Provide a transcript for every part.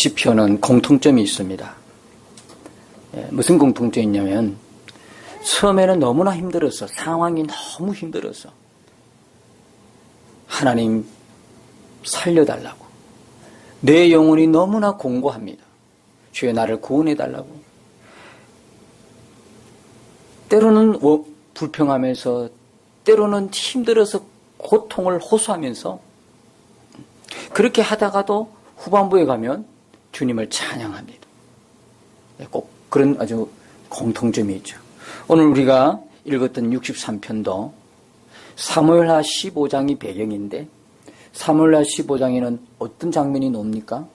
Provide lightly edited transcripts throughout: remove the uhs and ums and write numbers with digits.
시편은 공통점이 있습니다. 무슨 공통점이 있냐면 처음에는 너무나 힘들어서, 상황이 너무 힘들어서 하나님 살려달라고, 내 영혼이 너무나 공고합니다. 주여 나를 구원해달라고. 때로는 불평하면서, 때로는 힘들어서 고통을 호소하면서, 그렇게 하다가도 후반부에 가면 주님을 찬양합니다. 꼭 그런 아주 공통점이 있죠. 오늘 우리가 읽었던 63편도 사무엘하 15장이 배경인데, 사무엘하 15장에는 어떤 장면이 나옵니까?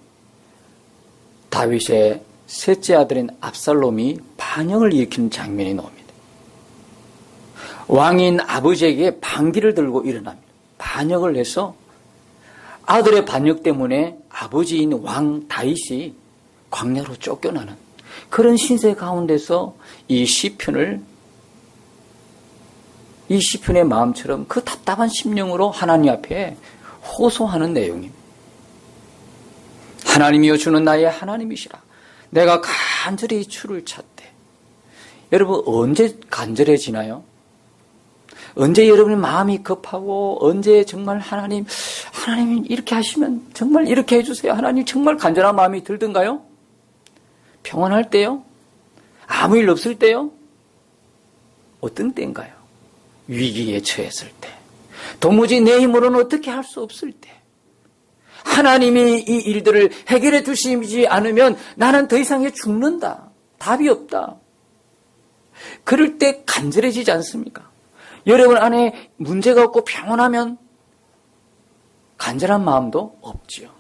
다윗의 셋째 아들인 압살롬이 반역을 일으키는 장면이 나옵니다. 왕인 아버지에게 반기를 들고 일어납니다. 반역을 해서 아들의 반역 때문에 아버지인 왕 다윗이 광야로 쫓겨나는 그런 신세 가운데서 이 시편의 마음처럼 그 답답한 심령으로 하나님 앞에 호소하는 내용입니다. 하나님이여, 주는 나의 하나님이시라. 내가 간절히 주를 찾되. 여러분, 언제 간절해지나요? 언제 여러분의 마음이 급하고, 언제 정말 하나님 이렇게 하시면 정말 이렇게 해주세요, 하나님 정말 간절한 마음이 들던가요? 평안할 때요? 아무 일 없을 때요? 어떤 때인가요? 위기에 처했을 때, 도무지 내 힘으로는 어떻게 할 수 없을 때, 하나님이 이 일들을 해결해 주시지 않으면 나는 더 이상 죽는다, 답이 없다. 그럴 때 간절해지지 않습니까? 여러분 안에 문제가 없고 평온하면 간절한 마음도 없지요.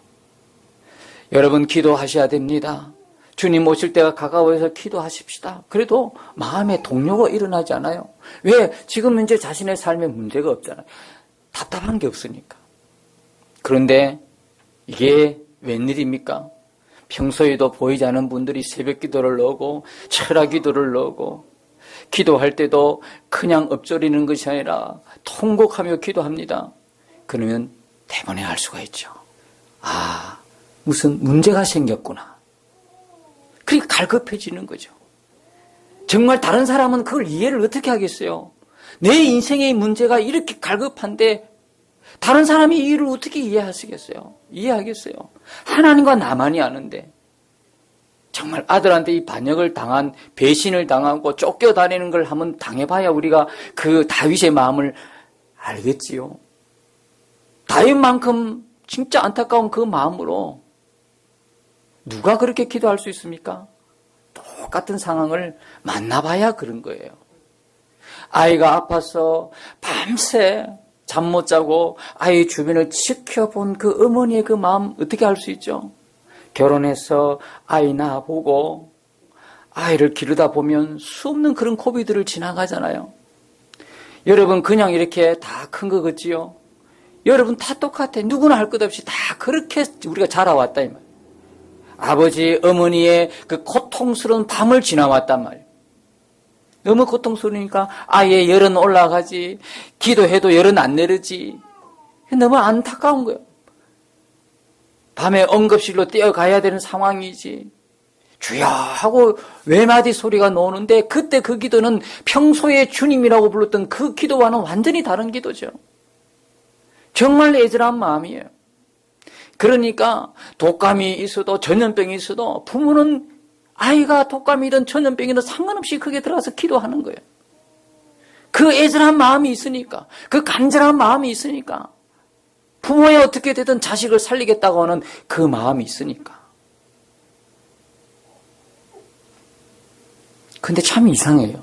여러분, 기도하셔야 됩니다. 주님 오실 때가 가까워서 기도하십시다. 그래도 마음에 동요가 일어나지 않아요. 왜? 지금 현재 자신의 삶에 문제가 없잖아요. 답답한 게 없으니까. 그런데 이게 웬일입니까? 평소에도 보이지 않은 분들이 새벽 기도를 넣고 철학 기도를 넣고, 기도할 때도 그냥 엎조리는 것이 아니라 통곡하며 기도합니다. 그러면 대번에 알 수가 있죠. 아, 무슨 문제가 생겼구나. 그러니까 갈급해지는 거죠. 정말 다른 사람은 그걸 이해를 어떻게 하겠어요? 내 인생의 문제가 이렇게 갈급한데 다른 사람이 이를 어떻게 이해하시겠어요? 이해하겠어요? 하나님과 나만이 아는데, 정말 아들한테 이 반역을 당한, 배신을 당하고 쫓겨다니는 걸 한번 당해봐야 우리가 그 다윗의 마음을 알겠지요. 다윗만큼 진짜 안타까운 그 마음으로 누가 그렇게 기도할 수 있습니까? 똑같은 상황을 만나봐야 그런 거예요. 아이가 아파서 밤새 잠 못 자고 아이 주변을 지켜본 그 어머니의 그 마음 어떻게 알 수 있죠? 결혼해서 아이 낳아보고 아이를 기르다 보면 수없는 그런 고비들을 지나가잖아요. 여러분, 그냥 이렇게 다 큰 거 같지요? 여러분 다 똑같아. 누구나 할 것 없이 다 그렇게 우리가 자라왔다 이 말. 아버지, 어머니의 그 고통스러운 밤을 지나왔단 말이에요. 너무 고통스러우니까 아이의 열은 올라가지, 기도해도 열은 안 내리지. 너무 안타까운 거예요. 밤에 응급실로 뛰어가야 되는 상황이지. 주여 하고 외마디 소리가 나오는데, 그때 그 기도는 평소에 주님이라고 불렀던 그 기도와는 완전히 다른 기도죠. 정말 애절한 마음이에요. 그러니까 독감이 있어도 전염병이 있어도 부모는 아이가 독감이든 전염병이든 상관없이 크게 들어가서 기도하는 거예요. 그 애절한 마음이 있으니까, 그 간절한 마음이 있으니까, 부모에 어떻게 되든 자식을 살리겠다고 하는 그 마음이 있으니까. 근데 참 이상해요.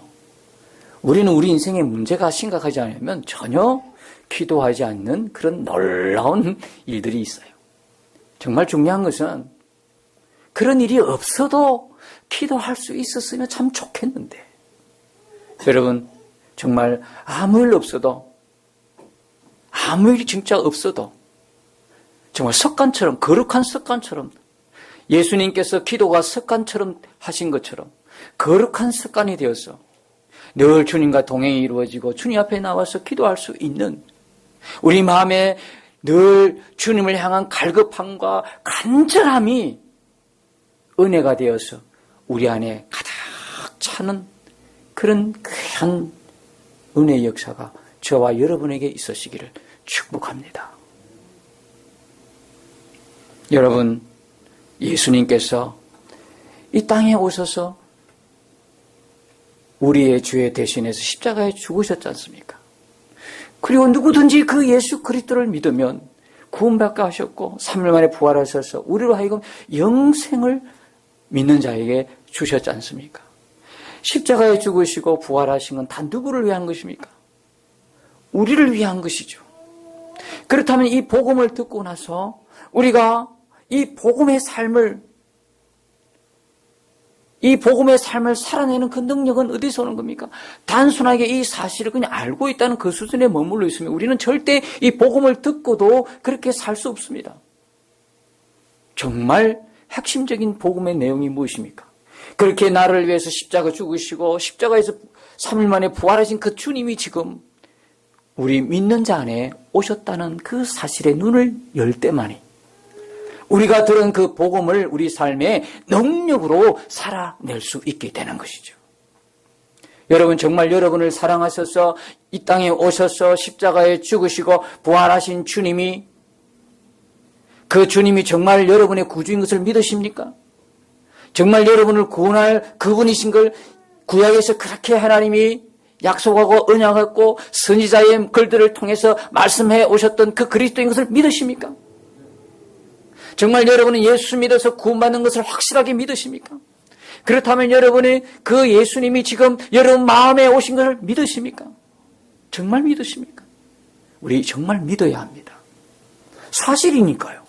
우리는 우리 인생에 문제가 심각하지 않으면 전혀 기도하지 않는 그런 놀라운 일들이 있어요. 정말 중요한 것은 그런 일이 없어도 기도할 수 있었으면 참 좋겠는데, 여러분 정말 아무 일 없어도, 아무 일이 진짜 없어도 정말 습관처럼, 거룩한 습관처럼, 예수님께서 기도가 습관처럼 하신 것처럼 거룩한 습관이 되어서 늘 주님과 동행이 이루어지고 주님 앞에 나와서 기도할 수 있는, 우리 마음에 늘 주님을 향한 갈급함과 간절함이 은혜가 되어서 우리 안에 가득 차는 그런 귀한 은혜의 역사가 저와 여러분에게 있으시기를 축복합니다. 여러분, 예수님께서 이 땅에 오셔서 우리의 죄 대신해서 십자가에 죽으셨지 않습니까? 그리고 누구든지 그 예수 그리스도를 믿으면 구원받게 하셨고 3일 만에 부활하셔서 우리로 하여금 영생을 믿는 자에게 주셨지 않습니까? 십자가에 죽으시고 부활하신 건 다 누구를 위한 것입니까? 우리를 위한 것이죠. 그렇다면 이 복음을 듣고 나서 우리가 이 복음의 삶을 살아내는 그 능력은 어디서 오는 겁니까? 단순하게 이 사실을 그냥 알고 있다는 그 수준에 머물러 있으면 우리는 절대 이 복음을 듣고도 그렇게 살 수 없습니다. 정말 핵심적인 복음의 내용이 무엇입니까? 그렇게 나를 위해서 십자가 죽으시고 십자가에서 3일 만에 부활하신 그 주님이 지금 우리 믿는 자 안에 오셨다는 그 사실에 눈을 열 때만이 우리가 들은 그 복음을 우리 삶의 능력으로 살아낼 수 있게 되는 것이죠. 여러분, 정말 여러분을 사랑하셔서 이 땅에 오셔서 십자가에 죽으시고 부활하신 주님이, 그 주님이 정말 여러분의 구주인 것을 믿으십니까? 정말 여러분을 구원할 그분이신 걸 구약에서 그렇게 하나님이 약속하고 언약했고 선지자의 글들을 통해서 말씀해 오셨던 그 그리스도인 것을 믿으십니까? 정말 여러분은 예수 믿어서 구원받는 것을 확실하게 믿으십니까? 그렇다면 여러분이 그 예수님이 지금 여러분 마음에 오신 것을 믿으십니까? 정말 믿으십니까? 우리 정말 믿어야 합니다. 사실이니까요.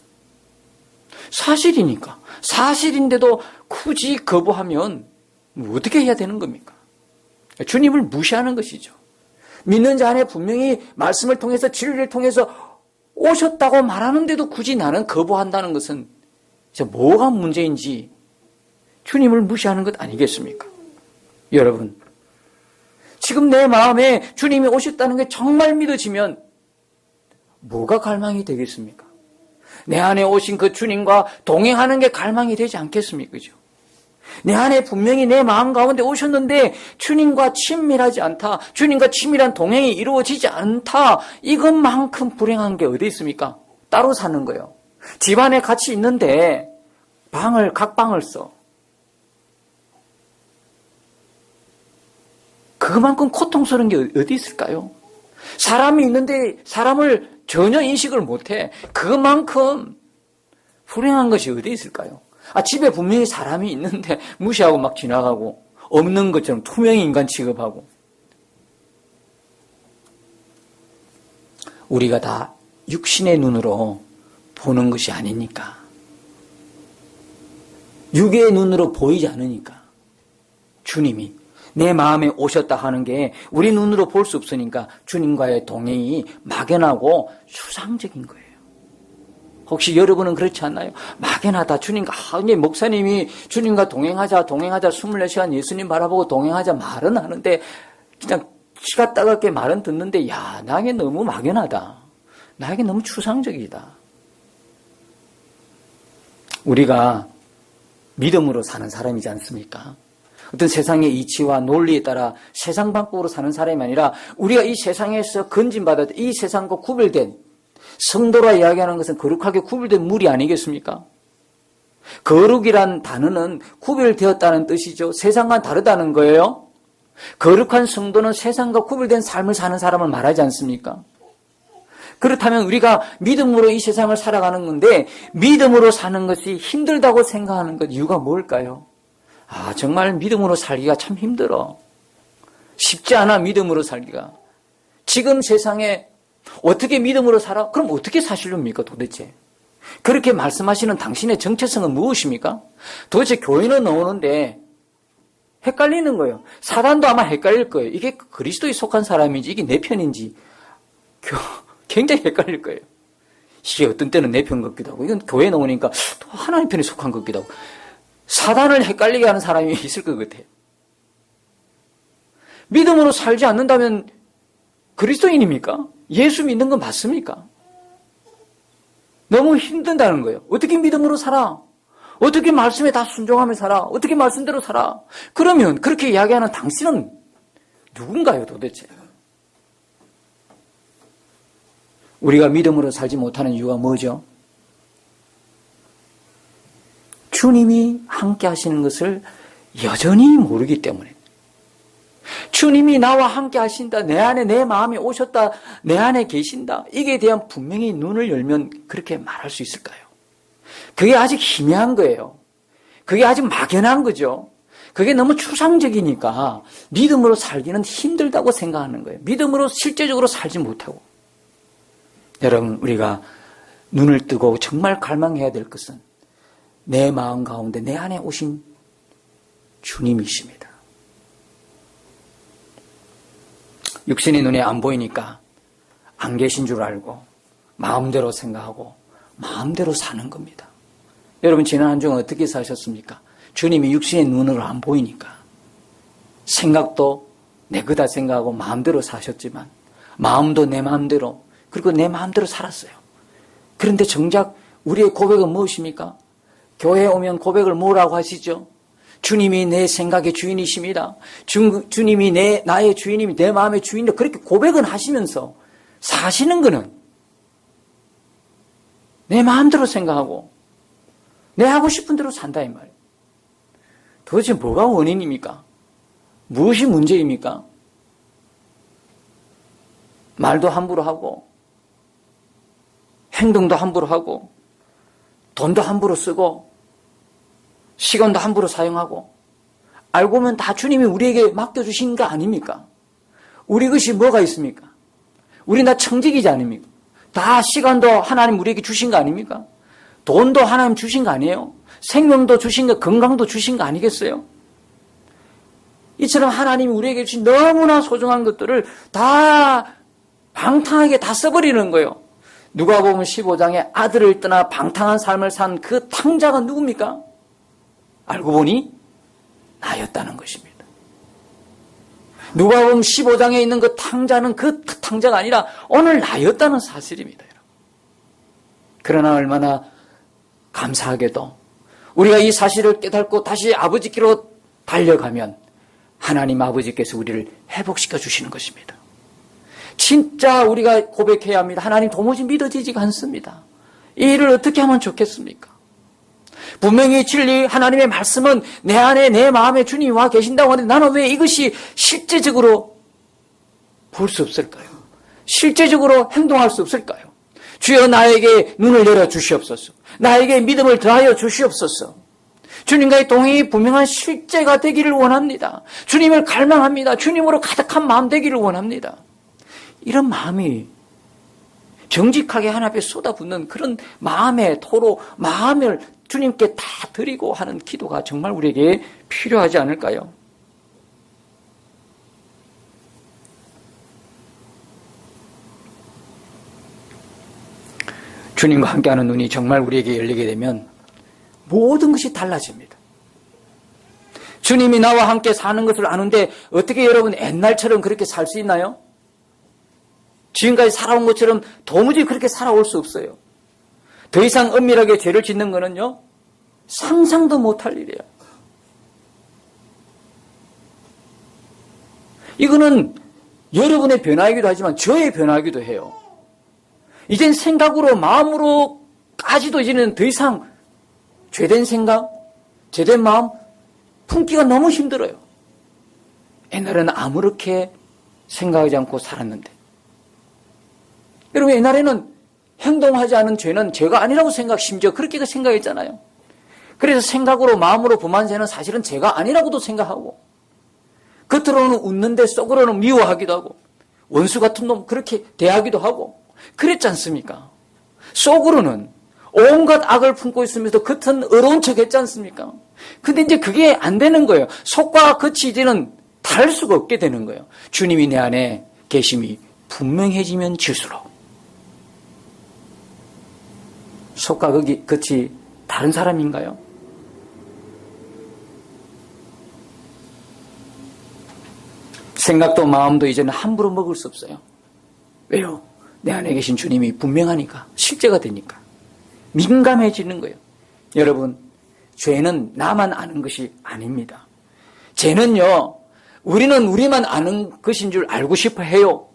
사실이니까. 사실인데도 굳이 거부하면 어떻게 해야 되는 겁니까? 주님을 무시하는 것이죠. 믿는 자 안에 분명히 말씀을 통해서 진리를 통해서 오셨다고 말하는데도 굳이 나는 거부한다는 것은 뭐가 문제인지 주님을 무시하는 것 아니겠습니까? 여러분, 지금 내 마음에 주님이 오셨다는 게 정말 믿어지면 뭐가 갈망이 되겠습니까? 내 안에 오신 그 주님과 동행하는 게 갈망이 되지 않겠습니까? 그죠? 내 안에 분명히 내 마음 가운데 오셨는데 주님과 친밀하지 않다, 주님과 친밀한 동행이 이루어지지 않다, 이것만큼 불행한 게 어디 있습니까? 따로 사는 거예요. 집안에 같이 있는데 각 방을 써. 그만큼 고통스러운 게 어디 있을까요? 사람이 있는데 사람을 전혀 인식을 못해. 그만큼 불행한 것이 어디 있을까요? 집에 분명히 사람이 있는데 무시하고 막 지나가고 없는 것처럼 투명인간 취급하고. 우리가 다 육신의 눈으로 보는 것이 아니니까. 육의 눈으로 보이지 않으니까. 주님이 내 마음에 오셨다 하는 게 우리 눈으로 볼 수 없으니까 주님과의 동행이 막연하고 추상적인 거예요. 혹시 여러분은 그렇지 않나요? 막연하다. 주님과, 목사님이 주님과 동행하자 24시간 예수님 바라보고 동행하자 말은 하는데, 그냥 키가 따갑게 말은 듣는데, 나에게 너무 막연하다. 나에게 너무 추상적이다. 우리가 믿음으로 사는 사람이지 않습니까? 어떤 세상의 이치와 논리에 따라 세상 방법으로 사는 사람이 아니라, 우리가 이 세상에서 건진받아 이 세상과 구별된 성도라 이야기하는 것은 거룩하게 구별된 물이 아니겠습니까? 거룩이란 단어는 구별되었다는 뜻이죠. 세상과 다르다는 거예요. 거룩한 성도는 세상과 구별된 삶을 사는 사람을 말하지 않습니까? 그렇다면 우리가 믿음으로 이 세상을 살아가는 건데 믿음으로 사는 것이 힘들다고 생각하는 것 이유가 뭘까요? 정말 믿음으로 살기가 참 힘들어. 쉽지 않아, 믿음으로 살기가. 지금 세상에 어떻게 믿음으로 살아? 그럼 어떻게 사시렵니까 도대체? 그렇게 말씀하시는 당신의 정체성은 무엇입니까? 도대체 교회는 나오는데 헷갈리는 거예요. 사단도 아마 헷갈릴 거예요. 이게 그리스도에 속한 사람인지 이게 내 편인지 굉장히 헷갈릴 거예요. 이게 어떤 때는 내 편 같기도 하고 이건 교회에 나오니까 또 하나님 편에 속한 것 같기도 하고 사단을 헷갈리게 하는 사람이 있을 것 같아요. 믿음으로 살지 않는다면 그리스도인입니까? 예수 믿는 건 맞습니까? 너무 힘든다는 거예요. 어떻게 믿음으로 살아? 어떻게 말씀에 다 순종하며 살아? 어떻게 말씀대로 살아? 그러면 그렇게 이야기하는 당신은 누군가요, 도대체? 우리가 믿음으로 살지 못하는 이유가 뭐죠? 주님이 함께 하시는 것을 여전히 모르기 때문에. 주님이 나와 함께 하신다. 내 안에 내 마음에 오셨다. 내 안에 계신다. 이게 대한 분명히 눈을 열면 그렇게 말할 수 있을까요? 그게 아직 희미한 거예요. 그게 아직 막연한 거죠. 그게 너무 추상적이니까 믿음으로 살기는 힘들다고 생각하는 거예요. 믿음으로 실제적으로 살지 못하고. 여러분, 우리가 눈을 뜨고 정말 갈망해야 될 것은 내 마음 가운데 내 안에 오신 주님이십니다. 육신의 눈에 안 보이니까 안 계신 줄 알고 마음대로 생각하고 마음대로 사는 겁니다. 여러분, 지난 한 주는 어떻게 사셨습니까? 주님이 육신의 눈으로 안 보이니까 생각도 내 거다 생각하고 마음대로 사셨지만 마음도 내 마음대로, 그리고 내 마음대로 살았어요. 그런데 정작 우리의 고백은 무엇입니까? 교회에 오면 고백을 뭐라고 하시죠? 주님이 내 생각의 주인이십니다. 주님이 나의 주인이며 내 마음의 주인이다. 그렇게 고백은 하시면서 사시는 거는 내 마음대로 생각하고 내 하고 싶은 대로 산다 이 말이에요. 도대체 뭐가 원인입니까? 무엇이 문제입니까? 말도 함부로 하고 행동도 함부로 하고 돈도 함부로 쓰고 시간도 함부로 사용하고 알고 보면 다 주님이 우리에게 맡겨주신 거 아닙니까? 우리 것이 뭐가 있습니까? 우리 다 청직이지 아닙니까? 다 시간도 하나님 우리에게 주신 거 아닙니까? 돈도 하나님 주신 거 아니에요? 생명도 주신 거, 건강도 주신 거 아니겠어요? 이처럼 하나님이 우리에게 주신 너무나 소중한 것들을 다 방탕하게 다 써버리는 거예요. 누가복음 15장에 아들을 떠나 방탕한 삶을 산 그 탕자가 누굽니까? 알고 보니 나였다는 것입니다. 누가복음 15장에 있는 그 탕자는 그 탕자가 아니라 오늘 나였다는 사실입니다. 그러나 얼마나 감사하게도 우리가 이 사실을 깨닫고 다시 아버지께로 달려가면 하나님 아버지께서 우리를 회복시켜 주시는 것입니다. 진짜 우리가 고백해야 합니다. 하나님, 도무지 믿어지지가 않습니다. 이 일을 어떻게 하면 좋겠습니까? 분명히 진리 하나님의 말씀은 내 안에 내 마음에 주님이 와 계신다고 하는데 나는 왜 이것이 실제적으로 볼 수 없을까요? 실제적으로 행동할 수 없을까요? 주여, 나에게 눈을 열어 주시옵소서. 나에게 믿음을 더하여 주시옵소서. 주님과의 동행이 분명한 실제가 되기를 원합니다. 주님을 갈망합니다. 주님으로 가득한 마음 되기를 원합니다. 이런 마음이 정직하게 하나님 앞에 쏟아붓는 그런 마음의 토로, 마음을 주님께 다 드리고 하는 기도가 정말 우리에게 필요하지 않을까요? 주님과 함께하는 눈이 정말 우리에게 열리게 되면 모든 것이 달라집니다. 주님이 나와 함께 사는 것을 아는데 어떻게 여러분 옛날처럼 그렇게 살 수 있나요? 지금까지 살아온 것처럼 도무지 그렇게 살아올 수 없어요. 더 이상 은밀하게 죄를 짓는 거는요, 상상도 못할 일이에요. 이거는 여러분의 변화이기도 하지만 저의 변화이기도 해요. 이젠 생각으로, 마음으로까지도 이제는 더 이상 죄된 생각, 죄된 마음 품기가 너무 힘들어요. 옛날에는 아무렇게 생각하지 않고 살았는데, 여러분, 옛날에는 행동하지 않은 죄는 죄가 아니라고 심지어 그렇게 생각했잖아요. 그래서 생각으로, 마음으로 범한 죄는 사실은 죄가 아니라고도 생각하고, 겉으로는 웃는데 속으로는 미워하기도 하고, 원수 같은 놈 그렇게 대하기도 하고, 그랬지 않습니까? 속으로는 온갖 악을 품고 있으면서 겉은 어려운 척 했지 않습니까? 근데 이제 그게 안 되는 거예요. 속과 겉이 이제는 다를 수가 없게 되는 거예요. 주님이 내 안에 계심이 분명해지면 질수록. 속과 겉이 다른 사람인가요? 생각도 마음도 이제는 함부로 먹을 수 없어요. 왜요? 내 안에 계신 주님이 분명하니까, 실제가 되니까. 민감해지는 거예요. 여러분, 죄는 나만 아는 것이 아닙니다. 죄는요, 우리는 우리만 아는 것인 줄 알고 싶어 해요.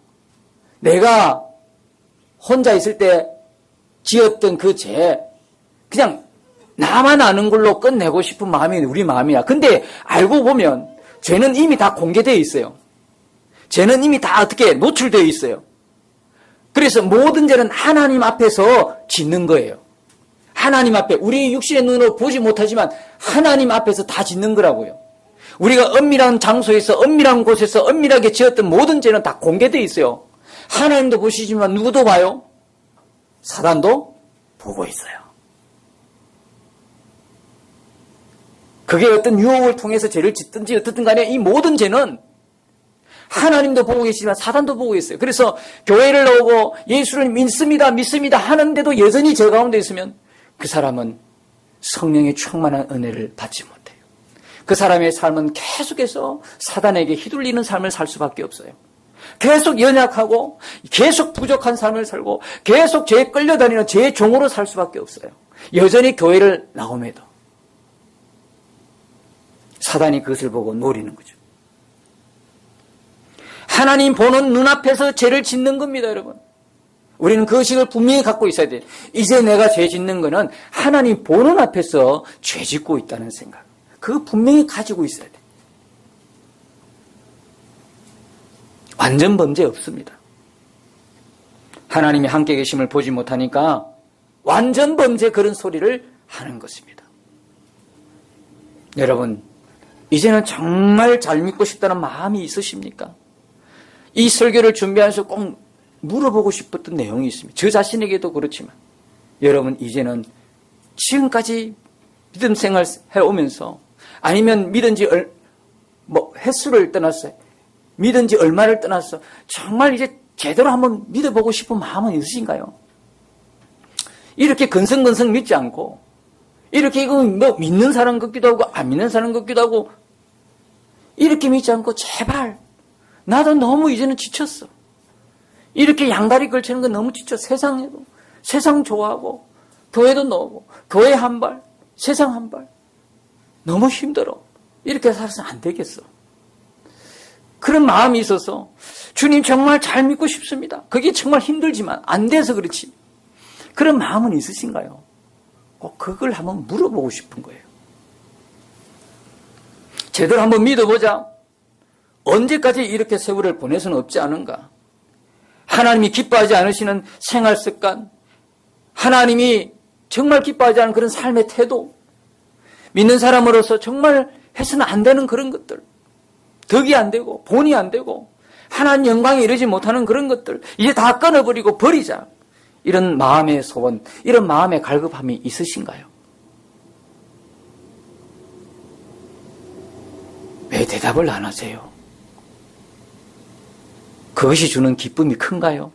내가 혼자 있을 때 지었던 그 죄, 그냥 나만 아는 걸로 끝내고 싶은 마음이 우리 마음이야. 근데 알고 보면 죄는 이미 다 공개되어 있어요. 죄는 이미 다 어떻게 노출되어 있어요. 그래서 모든 죄는 하나님 앞에서 짓는 거예요. 하나님 앞에, 우리 육신의 눈으로 보지 못하지만 하나님 앞에서 다 짓는 거라고요. 우리가 은밀한 장소에서, 은밀한 곳에서 은밀하게 지었던 모든 죄는 다 공개되어 있어요. 하나님도 보시지만 누구도 봐요? 사단도 보고 있어요. 그게 어떤 유혹을 통해서 죄를 짓든지 어떻든 간에 이 모든 죄는 하나님도 보고 계시지만 사단도 보고 있어요. 그래서 교회를 나오고 예수를 믿습니다 하는데도 여전히 죄 가운데 있으면 그 사람은 성령의 충만한 은혜를 받지 못해요. 그 사람의 삶은 계속해서 사단에게 휘둘리는 삶을 살 수밖에 없어요. 계속 연약하고 계속 부족한 삶을 살고 계속 죄에 끌려다니는 죄의 종으로 살 수밖에 없어요. 여전히 교회를 나옴에도 사단이 그것을 보고 노리는 거죠. 하나님 보는 눈앞에서 죄를 짓는 겁니다, 여러분. 우리는 그 의식을 분명히 갖고 있어야 돼요. 이제 내가 죄 짓는 거는 하나님 보는 앞에서 죄 짓고 있다는 생각. 그거 분명히 가지고 있어야 돼요. 완전 범죄 없습니다. 하나님이 함께 계심을 보지 못하니까 완전 범죄 그런 소리를 하는 것입니다. 여러분, 이제는 정말 잘 믿고 싶다는 마음이 있으십니까? 이 설교를 준비하면서 꼭 물어보고 싶었던 내용이 있습니다. 저 자신에게도 그렇지만 여러분, 이제는 지금까지 믿음 생활 해오면서 아니면 믿은 지 횟수를 떠났어요. 믿은 지 얼마를 떠났어. 정말 이제 제대로 한번 믿어보고 싶은 마음은 있으신가요? 이렇게 근성근성 믿지 않고 이렇게 이거 믿는 사람 같기도 하고 안 믿는 사람 같기도 하고 이렇게 믿지 않고 제발 나도 너무 이제는 지쳤어. 이렇게 양다리 걸치는 거 너무 지쳐. 세상에도 세상 좋아하고 교회도 나오고 교회 한 발 세상 한 발 너무 힘들어. 이렇게 살아서는 안 되겠어. 그런 마음이 있어서 주님 정말 잘 믿고 싶습니다. 그게 정말 힘들지만 안 돼서 그렇지. 그런 마음은 있으신가요? 꼭 그걸 한번 물어보고 싶은 거예요. 제대로 한번 믿어보자. 언제까지 이렇게 세월을 보낼 수는 없지 않은가? 하나님이 기뻐하지 않으시는 생활 습관, 하나님이 정말 기뻐하지 않은 그런 삶의 태도, 믿는 사람으로서 정말 해서는 안 되는 그런 것들, 덕이 안 되고 본이 안 되고 하나님 영광에 이르지 못하는 그런 것들 이제 다 끊어버리고 버리자. 이런 마음의 소원, 이런 마음의 갈급함이 있으신가요? 왜 대답을 안 하세요? 그것이 주는 기쁨이 큰가요?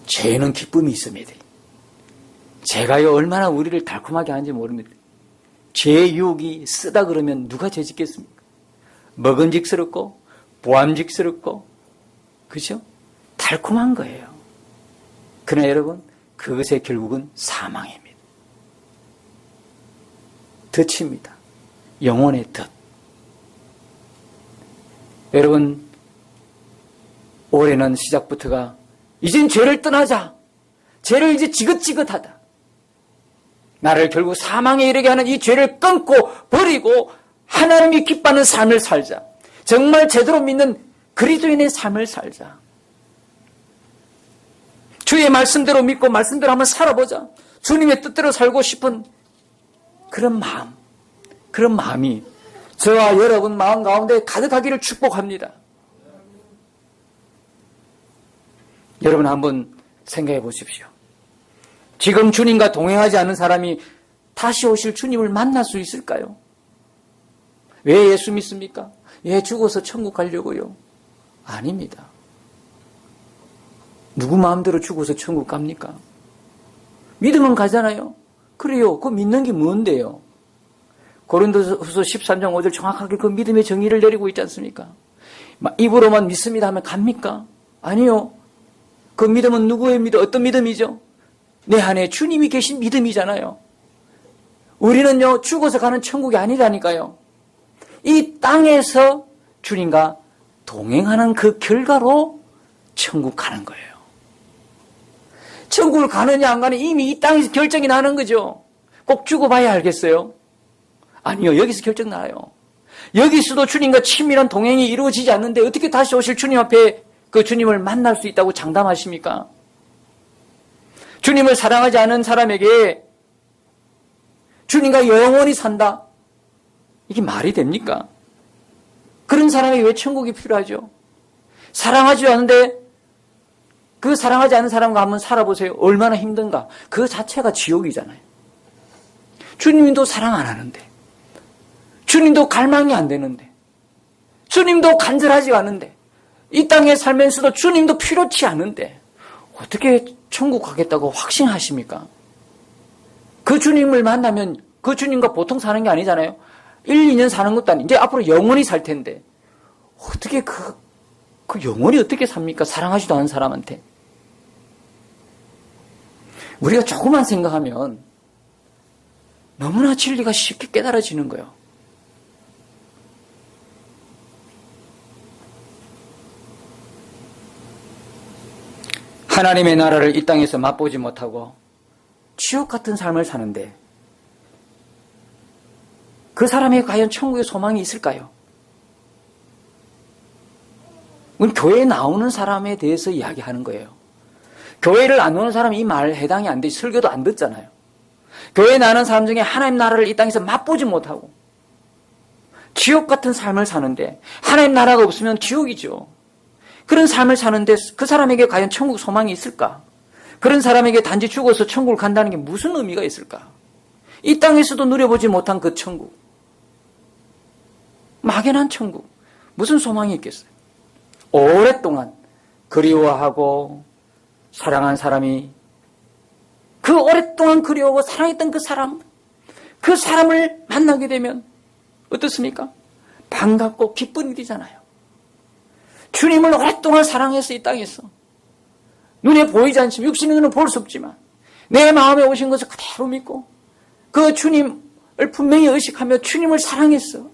죄는 기쁨이 있습니다. 죄가요 얼마나 우리를 달콤하게 하는지 모릅니다. 죄의 유혹이 쓰다 그러면 누가 죄 짓겠습니까? 먹음직스럽고 보암직스럽고 그죠? 달콤한 거예요. 그러나 여러분 그것의 결국은 사망입니다. 덫입니다. 영혼의 덫. 여러분 올해는 시작부터가 이젠 죄를 떠나자. 죄를 이제 지긋지긋하다. 나를 결국 사망에 이르게 하는 이 죄를 끊고 버리고 하나님이 기뻐하는 삶을 살자. 정말 제대로 믿는 그리스도인의 삶을 살자. 주의 말씀대로 믿고 말씀대로 한번 살아보자. 주님의 뜻대로 살고 싶은 그런 마음, 그런 마음이 저와 여러분 마음 가운데 가득하기를 축복합니다. 여러분 한번 생각해 보십시오. 지금 주님과 동행하지 않은 사람이 다시 오실 주님을 만날 수 있을까요? 왜 예수 믿습니까? 예, 죽어서 천국 가려고요. 아닙니다. 누구 마음대로 죽어서 천국 갑니까? 믿으면 가잖아요. 그래요. 그 믿는 게 뭔데요? 고린도후서 13장 5절 정확하게 그 믿음의 정의를 내리고 있지 않습니까? 입으로만 믿습니다 하면 갑니까? 아니요. 그 믿음은 누구의 믿음? 어떤 믿음이죠? 내 안에 주님이 계신 믿음이잖아요. 우리는요, 죽어서 가는 천국이 아니라니까요. 이 땅에서 주님과 동행하는 그 결과로 천국 가는 거예요. 천국을 가느냐 안 가느냐 이미 이 땅에서 결정이 나는 거죠. 꼭 죽어봐야 알겠어요? 아니요, 여기서 결정 나요. 여기서도 주님과 친밀한 동행이 이루어지지 않는데 어떻게 다시 오실 주님 앞에 그 주님을 만날 수 있다고 장담하십니까? 주님을 사랑하지 않은 사람에게 주님과 영원히 산다? 이게 말이 됩니까? 그런 사람에게 왜 천국이 필요하죠? 사랑하지 않는데 그 사랑하지 않는 사람과 한번 살아보세요. 얼마나 힘든가. 그 자체가 지옥이잖아요. 주님도 사랑 안 하는데, 주님도 갈망이 안 되는데, 주님도 간절하지 않은데, 이 땅에 살면서도 주님도 필요치 않은데 어떻게 천국 가겠다고 확신하십니까? 그 주님을 만나면 그 주님과 보통 사는 게 아니잖아요. 1, 2년 사는 것도 아니고 이제 앞으로 영원히 살 텐데 어떻게 그 영원히 어떻게 삽니까? 사랑하지도 않은 사람한테. 우리가 조금만 생각하면 너무나 진리가 쉽게 깨달아지는 거예요. 하나님의 나라를 이 땅에서 맛보지 못하고 지옥 같은 삶을 사는데 그 사람에게 과연 천국의 소망이 있을까요? 우리 교회에 나오는 사람에 대해서 이야기하는 거예요. 교회를 안 오는 사람이 이 말 해당이 안 돼. 설교도 안 듣잖아요. 교회에 나오는 사람 중에 하나님 나라를 이 땅에서 맛보지 못하고 지옥 같은 삶을 사는데 하나님 나라가 없으면 지옥이죠. 그런 삶을 사는데 그 사람에게 과연 천국 소망이 있을까? 그런 사람에게 단지 죽어서 천국을 간다는 게 무슨 의미가 있을까? 이 땅에서도 누려보지 못한 그 천국. 막연한 천국. 무슨 소망이 있겠어요? 오랫동안 그리워하고 사랑한 사람이 그 오랫동안 그리워하고 사랑했던 그 사람을 만나게 되면 어떻습니까? 반갑고 기쁜 일이잖아요. 주님을 오랫동안 사랑해서 이 땅에서 눈에 보이지 않지만 육신의 눈은 볼 수 없지만 내 마음에 오신 것을 그대로 믿고 그 주님을 분명히 의식하며 주님을 사랑했어.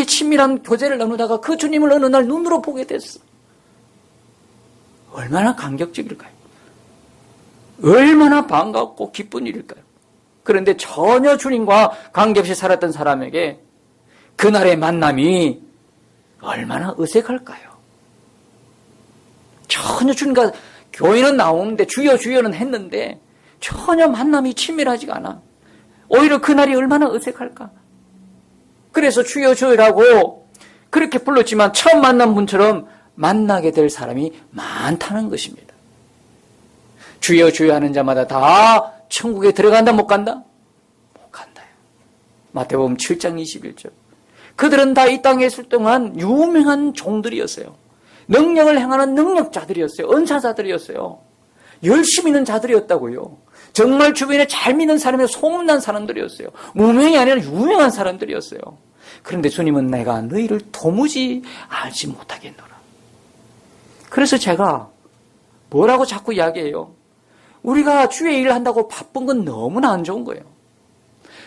친밀한 교제를 나누다가 그 주님을 어느 날 눈으로 보게 됐어. 얼마나 감격적일까요? 얼마나 반갑고 기쁜 일일까요? 그런데 전혀 주님과 관계없이 살았던 사람에게 그날의 만남이 얼마나 어색할까요? 전혀 주님과 교회는 나오는데 주여 주여는 했는데 전혀 만남이 친밀하지가 않아. 오히려 그날이 얼마나 어색할까? 그래서 주여 주여라고 그렇게 불렀지만 처음 만난 분처럼 만나게 될 사람이 많다는 것입니다. 주여 주여 하는 자마다 다 천국에 들어간다 못 간다? 못 간다요. 마태복음 7장 21절. 그들은 다 이 땅에 있을 동안 유명한 종들이었어요. 능력을 행하는 능력자들이었어요. 은사자들이었어요. 열심히 있는 자들이었다고요. 정말 주변에 잘 믿는 사람이 소문난 사람들이었어요. 무명이 아니라 유명한 사람들이었어요. 그런데 주님은 내가 너희를 도무지 알지 못하겠노라. 그래서 제가 뭐라고 자꾸 이야기해요? 우리가 주의 일을 한다고 바쁜 건 너무나 안 좋은 거예요.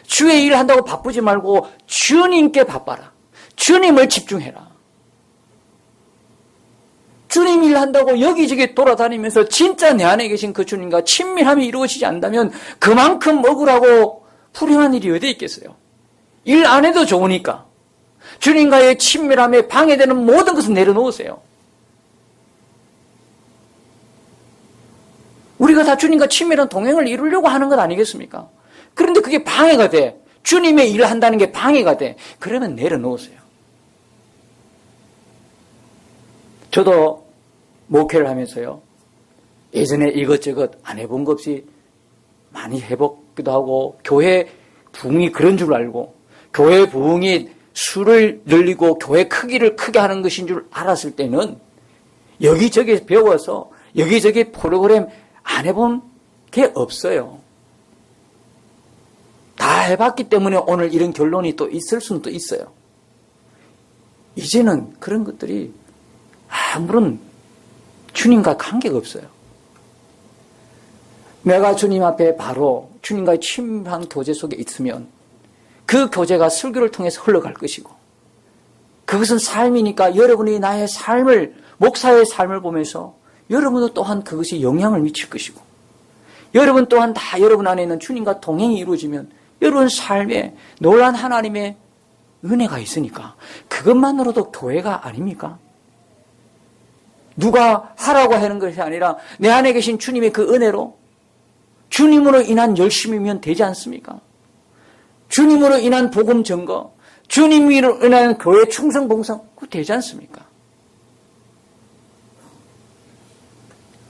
주의 일을 한다고 바쁘지 말고 주님께 바빠라. 주님을 집중해라. 주님 일 한다고 여기저기 돌아다니면서 진짜 내 안에 계신 그 주님과 친밀함이 이루어지지 않는다면 그만큼 억울하고 불행한 일이 어디 있겠어요? 일 안 해도 좋으니까 주님과의 친밀함에 방해되는 모든 것을 내려놓으세요. 우리가 다 주님과 친밀한 동행을 이루려고 하는 것 아니겠습니까? 그런데 그게 방해가 돼. 주님의 일을 한다는 게 방해가 돼. 그러면 내려놓으세요. 저도 목회를 하면서요. 예전에 이것저것 안 해본 것 없이 많이 해보기도 하고 교회 부흥이 그런 줄 알고 교회 부흥이 수를 늘리고 교회 크기를 크게 하는 것인 줄 알았을 때는 여기저기 배워서 여기저기 프로그램 안 해본 게 없어요. 다 해봤기 때문에 오늘 이런 결론이 또 있을 수는 또 있어요. 이제는 그런 것들이 아무런 주님과 관계가 없어요. 내가 주님 앞에 바로 주님과의 친밀한 교제 속에 있으면 그 교제가 설교를 통해서 흘러갈 것이고, 그것은 삶이니까 여러분이 나의 삶을, 목사의 삶을 보면서 여러분도 또한 그것이 영향을 미칠 것이고, 여러분 또한 다 여러분 안에 있는 주님과 동행이 이루어지면 여러분 삶에 놀라운 하나님의 은혜가 있으니까 그것만으로도 교회가 아닙니까? 누가 하라고 하는 것이 아니라 내 안에 계신 주님의 그 은혜로, 주님으로 인한 열심이면 되지 않습니까? 주님으로 인한 복음 증거, 주님으로 인한 교회 충성 봉상, 그거 되지 않습니까?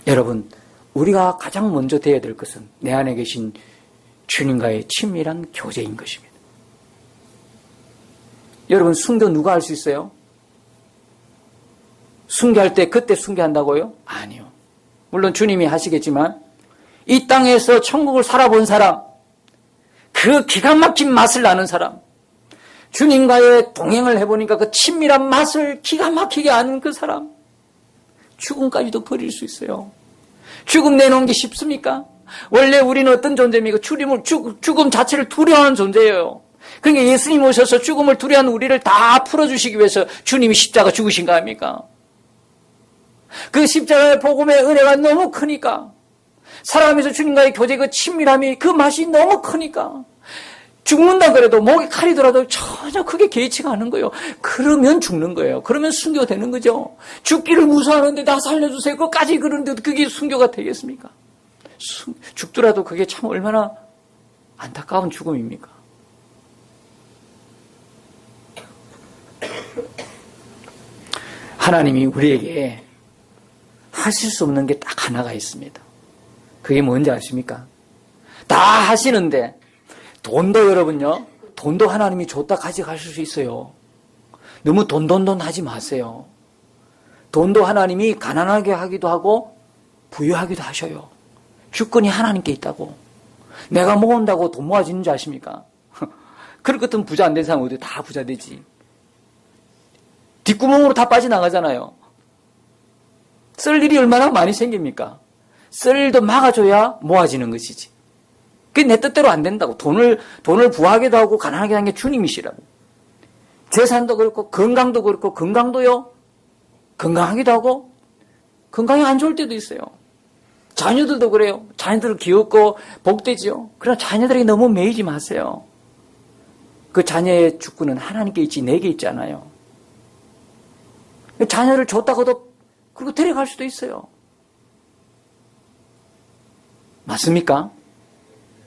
여러분, 우리가 가장 먼저 되어야 될 것은 내 안에 계신 주님과의 친밀한 교제인 것입니다. 여러분, 순교 누가 할 수 있어요? 순교할 때 그때 순교한다고요? 아니요. 물론 주님이 하시겠지만 이 땅에서 천국을 살아본 사람, 그 기가 막힌 맛을 나는 사람, 주님과의 동행을 해보니까 그 친밀한 맛을 기가 막히게 아는 그 사람, 죽음까지도 버릴 수 있어요. 죽음 내놓은 게 쉽습니까? 원래 우리는 어떤 존재입니까? 죽음 자체를 두려워하는 존재예요. 그러니까 예수님 오셔서 죽음을 두려워하는 우리를 다 풀어주시기 위해서 주님이 십자가 죽으신 거 아닙니까? 그 십자가의 복음의 은혜가 너무 크니까, 살아가면서 주님과의 교제 그 친밀함이, 그 맛이 너무 크니까, 죽는다 그래도 목에 칼이 들어도 전혀 크게 개의치가 않은 거예요. 그러면 죽는 거예요. 그러면 순교가 되는 거죠. 죽기를 무서워하는데 나 살려주세요. 그것까지 그러는데도 그게 순교가 되겠습니까? 죽더라도 그게 참 얼마나 안타까운 죽음입니까? 하나님이 우리에게 하실 수 없는 게 딱 하나가 있습니다. 그게 뭔지 아십니까? 다 하시는데 돈도, 여러분요, 돈도 하나님이 줬다 가져가실 수 있어요. 너무 돈 하지 마세요. 돈도 하나님이 가난하게 하기도 하고 부유하기도 하셔요. 주권이 하나님께 있다고. 내가 모은다고 돈 모아지는 줄 아십니까? 그럴 것 같으면 부자 안 된 사람 어디 다 부자 되지. 뒷구멍으로 다 빠져나가잖아요. 쓸 일이 얼마나 많이 생깁니까? 쓸 일도 막아줘야 모아지는 것이지. 그게 내 뜻대로 안 된다고. 돈을 부하게도 하고 가난하게 하는 게 주님이시라고. 재산도 그렇고 건강도 그렇고, 건강도요, 건강하기도 하고 건강이 안 좋을 때도 있어요. 자녀들도 그래요. 자녀들 귀엽고 복되지요. 그러나 자녀들에게 너무 매이지 마세요. 그 자녀의 주권은 하나님께 있지 내게 있지 않아요. 자녀를 줬다고도 그리고 데려갈 수도 있어요. 맞습니까?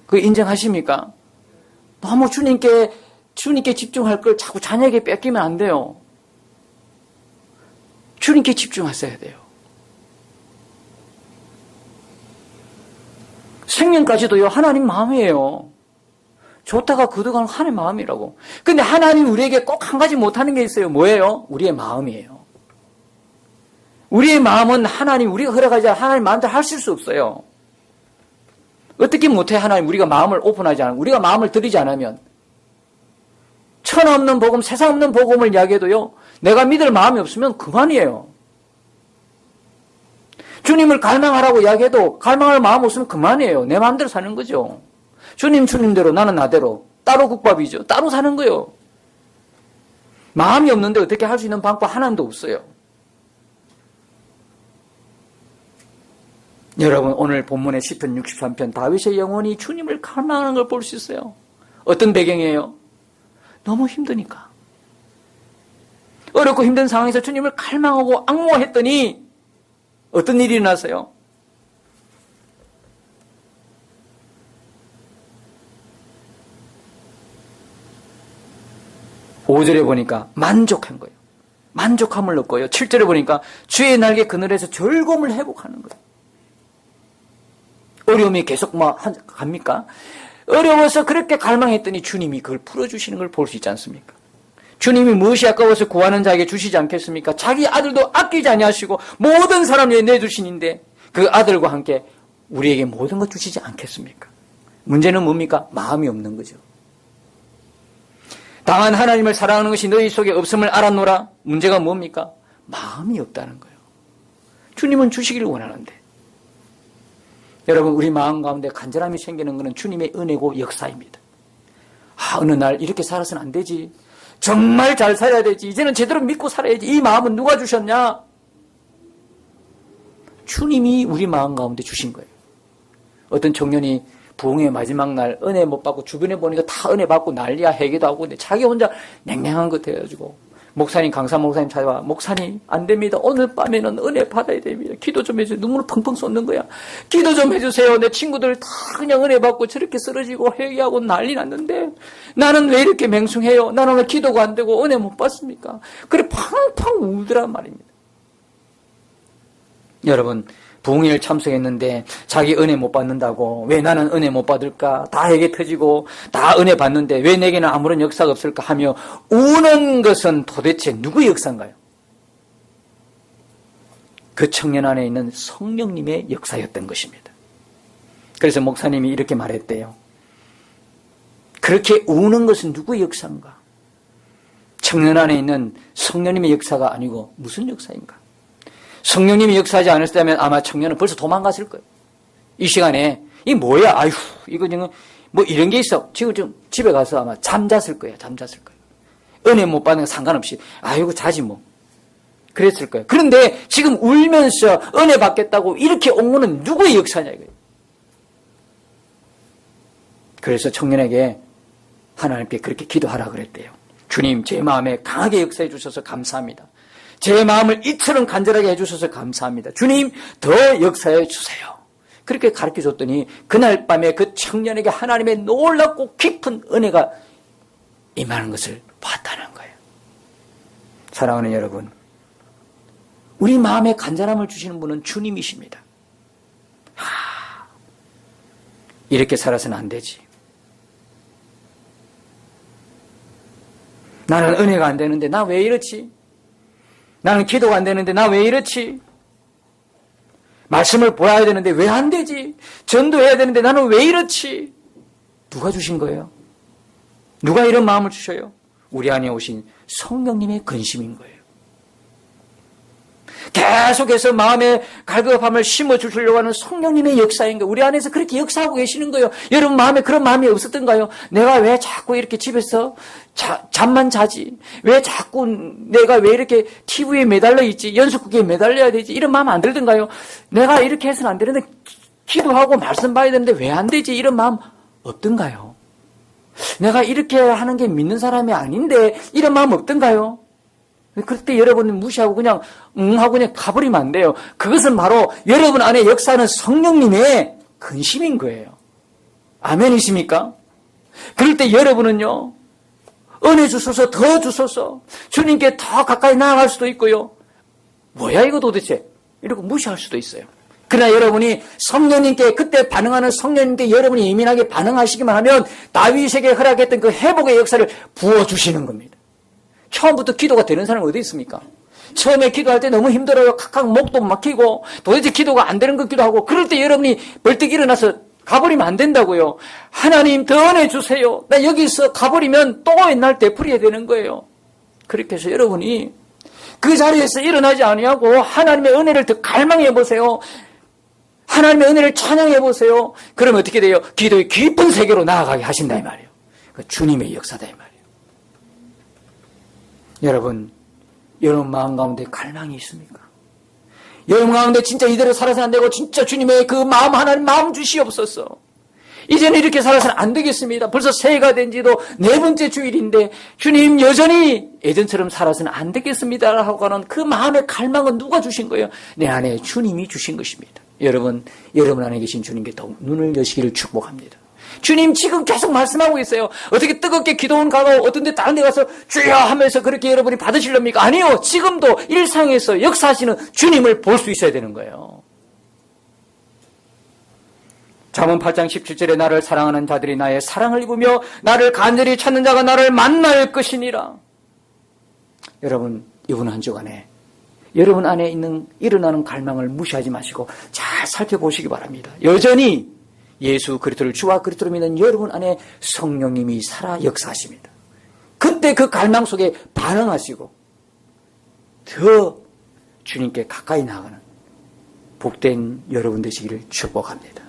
그거 인정하십니까? 너무 주님께 집중할 걸 자꾸 자녀에게 뺏기면 안 돼요. 주님께 집중하셔야 돼요. 생명까지도요, 하나님 마음이에요. 좋다가 거둬가는 하나님 마음이라고. 근데 하나님 우리에게 꼭 한 가지 못하는 게 있어요. 뭐예요? 우리의 마음이에요. 우리의 마음은 하나님, 우리가 허락하지 않은 하나님 마음대로 하실 수 없어요. 어떻게 못해? 하나님, 우리가 마음을 오픈하지 않으면, 우리가 마음을 들이지 않으면. 천하 없는 복음, 세상 없는 복음을 이야기해도요, 내가 믿을 마음이 없으면 그만이에요. 주님을 갈망하라고 이야기해도 갈망할 마음 없으면 그만이에요. 내 마음대로 사는 거죠. 주님대로, 나는 나대로. 따로 국밥이죠. 따로 사는 거예요. 마음이 없는데 어떻게 할 수 있는 방법 하나도 없어요. 여러분, 오늘 본문의 시편 63편, 다윗의 영혼이 주님을 갈망하는 걸 볼 수 있어요. 어떤 배경이에요? 너무 힘드니까. 어렵고 힘든 상황에서 주님을 갈망하고 악모했더니 어떤 일이 일어났어요? 5절에 보니까 만족한 거예요. 만족함을 얻고요. 7절에 보니까 주의 날개 그늘에서 즐거움을 회복하는 거예요. 어려움이 계속 갑니까? 어려워서 그렇게 갈망했더니 주님이 그걸 풀어주시는 걸 볼 수 있지 않습니까? 주님이 무엇이 아까워서 구하는 자에게 주시지 않겠습니까? 자기 아들도 아끼지 아니하시고 모든 사람 위해 내주시는데 그 아들과 함께 우리에게 모든 것 주시지 않겠습니까? 문제는 뭡니까? 마음이 없는 거죠. 다만 하나님을 사랑하는 것이 너희 속에 없음을 알았노라. 문제가 뭡니까? 마음이 없다는 거예요. 주님은 주시기를 원하는데 여러분, 우리 마음 가운데 간절함이 생기는 것은 주님의 은혜고 역사입니다. 어느 날 이렇게 살아서는 안 되지. 정말 잘 살아야 되지. 이제는 제대로 믿고 살아야지. 이 마음은 누가 주셨냐? 주님이 우리 마음 가운데 주신 거예요. 어떤 청년이 부흥의 마지막 날 은혜 못 받고 주변에 보니까 다 은혜 받고 난리야, 회개도 하고, 근데 자기 혼자 냉랭한 것 해가지고 목사님, 강사 목사님 찾아와. 목사님, 안 됩니다. 오늘 밤에는 은혜 받아야 됩니다. 기도 좀 해주세요. 눈물을 펑펑 쏟는 거야. 기도 좀 해주세요. 내 친구들 다 그냥 은혜 받고 저렇게 쓰러지고 회개하고 난리 났는데 나는 왜 이렇게 맹숭해요? 나는 오늘 기도가 안 되고 은혜 못 받습니까? 그래 팡팡 울더란 말입니다. 여러분, 부흥회를 참석했는데 자기 은혜 못 받는다고 왜 나는 은혜 못 받을까? 다 회개 터지고 다 은혜 받는데 왜 내게는 아무런 역사가 없을까 하며 우는 것은 도대체 누구의 역사인가요? 그 청년 안에 있는 성령님의 역사였던 것입니다. 그래서 목사님이 이렇게 말했대요. 그렇게 우는 것은 누구의 역사인가? 청년 안에 있는 성령님의 역사가 아니고 무슨 역사인가? 성령님이 역사하지 않았다면 아마 청년은 벌써 도망갔을 거예요. 이 시간에 이 뭐야? 아휴, 이거 지금 뭐 이런 게 있어. 지금 좀 집에 가서 아마 잠잤을 거예요. 잠잤을 거예요. 은혜 못 받는 거 상관없이 아이고 자지 뭐. 그랬을 거예요. 그런데 지금 울면서 은혜 받겠다고 이렇게 온 거는 누구의 역사냐 이거예요. 그래서 청년에게 하나님께 그렇게 기도하라 그랬대요. 주님, 제 마음에 강하게 역사해 주셔서 감사합니다. 제 마음을 이처럼 간절하게 해주셔서 감사합니다. 주님, 더 역사해 주세요. 그렇게 가르쳐 줬더니 그날 밤에 그 청년에게 하나님의 놀랍고 깊은 은혜가 임하는 것을 봤다는 거예요. 사랑하는 여러분, 우리 마음에 간절함을 주시는 분은 주님이십니다. 이렇게 살아서는 안 되지. 나는 은혜가 안 되는데 나 왜 이렇지? 나는 기도가 안 되는데 나 왜 이렇지? 말씀을 보아야 되는데 왜 안 되지? 전도해야 되는데 나는 왜 이렇지? 누가 주신 거예요? 누가 이런 마음을 주셔요? 우리 안에 오신 성령님의 근심인 거예요. 계속해서 마음에 갈급함을 심어주시려고 하는 성령님의 역사인 거예요. 우리 안에서 그렇게 역사하고 계시는 거예요. 여러분 마음에 그런 마음이 없었던가요? 내가 왜 자꾸 이렇게 집에서 잠만 자지? 왜 자꾸 내가 왜 이렇게 TV에 매달려 있지? 연속극에 매달려야 되지? 이런 마음 안 들던가요? 내가 이렇게 해서는 안 되는데 기도하고 말씀 봐야 되는데 왜 안 되지? 이런 마음 없던가요? 내가 이렇게 하는 게 믿는 사람이 아닌데 이런 마음 없던가요? 그럴 때 여러분이 무시하고 그냥 하고 그냥 가버리면 안 돼요. 그것은 바로 여러분 안에 역사하는 성령님의 근심인 거예요. 아멘이십니까? 그럴 때 여러분은요, 은혜 주소서, 더 주소서, 주님께 더 가까이 나아갈 수도 있고요. 뭐야 이거 도대체? 이러고 무시할 수도 있어요. 그러나 여러분이 성령님께 그때 반응하는 성령님께 여러분이 예민하게 반응하시기만 하면 다윗에게 허락했던 그 회복의 역사를 부어주시는 겁니다. 처음부터 기도가 되는 사람은 어디 있습니까? 처음에 기도할 때 너무 힘들어요. 각각 목도 막히고 도대체 기도가 안 되는 것 같기도 하고 그럴 때 여러분이 벌떡 일어나서 가버리면 안 된다고요. 하나님 더 은혜 주세요. 나 여기서 가버리면 또 옛날 되풀이해야 되는 거예요. 그렇게 해서 여러분이 그 자리에서 일어나지 아니하고 하나님의 은혜를 더 갈망해 보세요. 하나님의 은혜를 찬양해 보세요. 그러면 어떻게 돼요? 기도의 깊은 세계로 나아가게 하신다 이 말이에요. 그 주님의 역사다 이 말이에요. 여러분 마음 가운데 갈망이 있습니까? 여러분 가운데 진짜 이대로 살아서는 안 되고 진짜 주님의 그 마음 하나님 마음 주시옵소서. 이제는 이렇게 살아서는 안 되겠습니다. 벌써 새해가 된 지도 4번째 주일인데 주님 여전히 예전처럼 살아서는 안 되겠습니다 하고 하는 그 마음의 갈망은 누가 주신 거예요? 내 안에 주님이 주신 것입니다. 여러분 안에 계신 주님께 더욱 눈을 여시기를 축복합니다. 주님 지금 계속 말씀하고 있어요. 어떻게 뜨겁게 기도원 가고 어떤 데 다른 데 가서 주여 하면서 그렇게 여러분이 받으시렵니까? 아니요. 지금도 일상에서 역사하시는 주님을 볼 수 있어야 되는 거예요. 잠언 8장 17절에 나를 사랑하는 자들이 나의 사랑을 입으며 나를 간절히 찾는 자가 나를 만날 것이니라. 여러분 이번 한 주간에 여러분 안에 있는 일어나는 갈망을 무시하지 마시고 잘 살펴보시기 바랍니다. 여전히 예수 그리스도를 주와 그리스도를 믿는 여러분 안에 성령님이 살아 역사하십니다. 그때 그 갈망 속에 반응하시고 더 주님께 가까이 나가는 복된 여러분 되시기를 축복합니다.